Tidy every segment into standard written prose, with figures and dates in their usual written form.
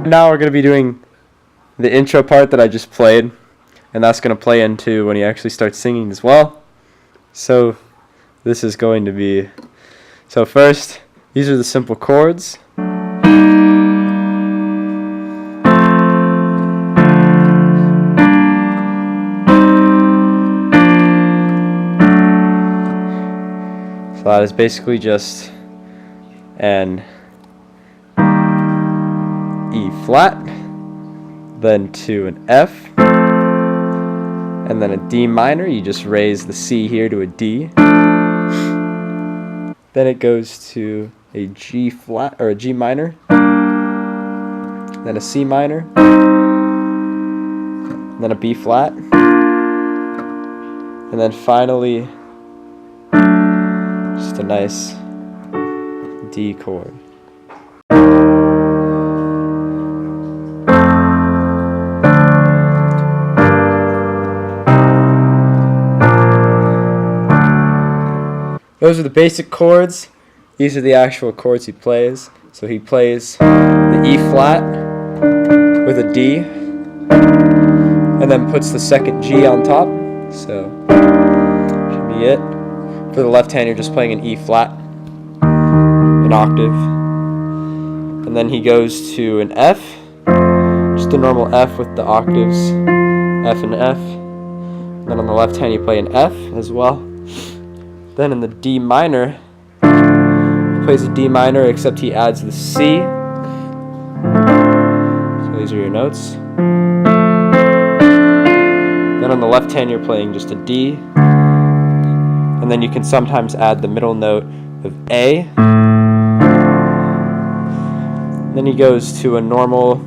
Now we're going to be doing the intro part that I just played, and that's going to play into when he actually starts singing as well. So this is going to be, so first, these are the simple chords. So that is basically just an E flat, then to an F, and then a D minor. You just raise the C here to a D. Then it goes to a G flat or a G minor, then a C minor, then a B flat, and then finally just a nice D chord. Those are the basic chords. These are the actual chords he plays. So he plays the E flat with a D, and then puts the second G on top. So should be it. For the left hand, you're just playing an E flat, an octave, and then he goes to an F, just a normal F with the octaves, F and F. And then on the left hand, you play an F as well. Then in the D minor, he plays a D minor, except he adds the C. So these are your notes. Then on the left hand, you're playing just a D. And then you can sometimes add the middle note of A. Then he goes to a normal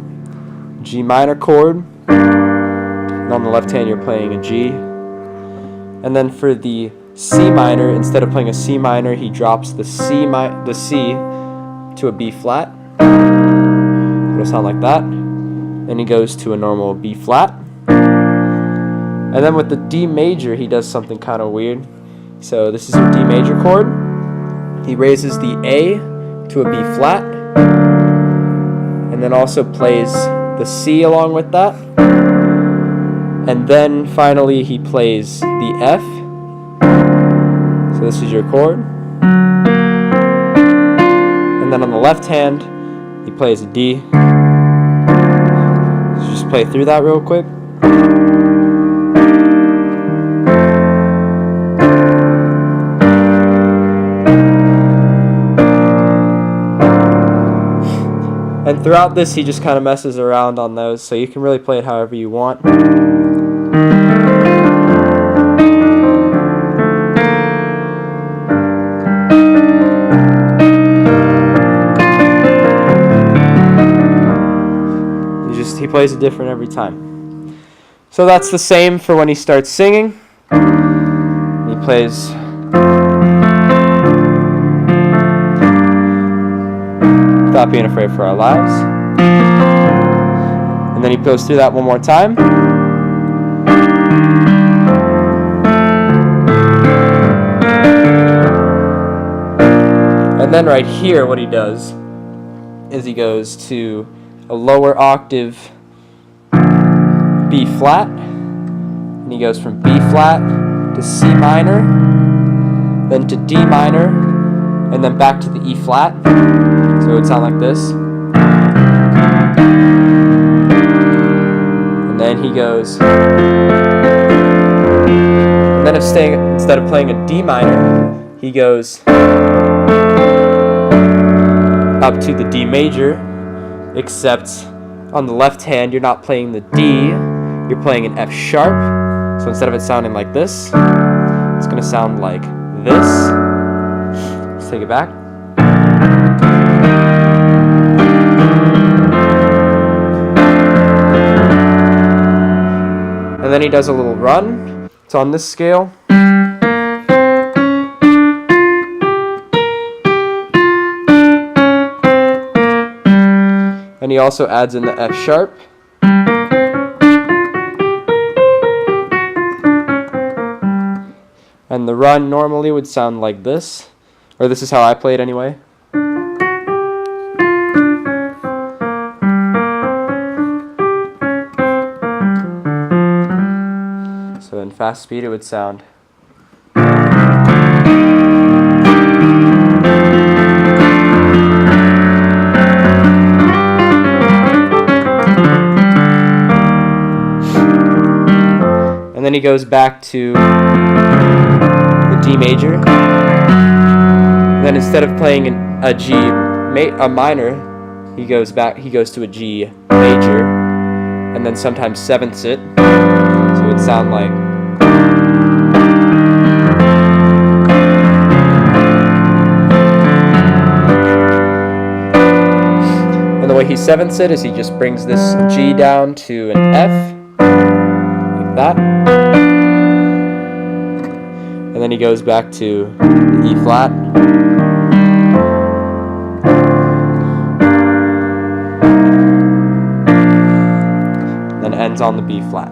G minor chord. And on the left hand, you're playing a G. And then for the C minor, instead of playing a C minor, he drops the C to a B flat. It'll sound like that. Then he goes to a normal B flat. And then with the D major, he does something kind of weird. So this is your D major chord. He raises the A to a B flat, and then also plays the C along with that. And then finally he plays the F. So this is your chord. And then on the left hand, he plays a D. So just play through that real quick. And throughout this, he just kind of messes around on those, so you can really play it however you want. He plays it different every time. So that's the same for when he starts singing. He plays Without Being Afraid for Our Lives. And then he goes through that one more time. And then right here, what he does is he goes to a lower octave B flat, and he goes from B flat to C minor, then to D minor, and then back to the E flat. So it would sound like this. And then he goes, and then instead of playing a D minor, he goes up to the D major, except on the left hand, you're not playing the D, you're playing an F sharp. So instead of it sounding like this, it's going to sound like this. Let's take it back. And then he does a little run. It's on this scale. And he also adds in the F sharp. And the run normally would sound like this, or this is how I play it anyway. fast speed, it would sound. And then he goes back to the D major. And then instead of playing a G a minor, he goes to a G major, and then sometimes sevenths it. So it would sound like. And the way he sevenths it is he just brings this G down to an F, like that. And then he goes back to the E flat. Then ends on the B flat.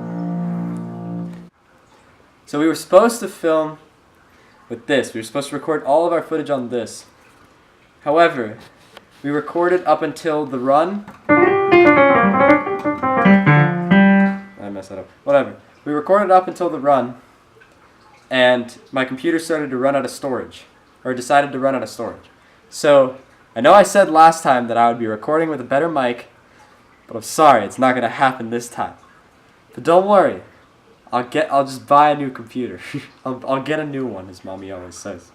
So we were supposed to film with this. We were supposed to record all of our footage on this. However, we recorded up until the run. I messed that up. Whatever. We recorded up until the run, and my computer started to run out of storage, or decided to run out of storage. So I know I said last time that I would be recording with a better mic, but I'm sorry, it's not gonna happen this time. But don't worry, I'll just buy a new computer. I'll get a new one, as Mommy always says.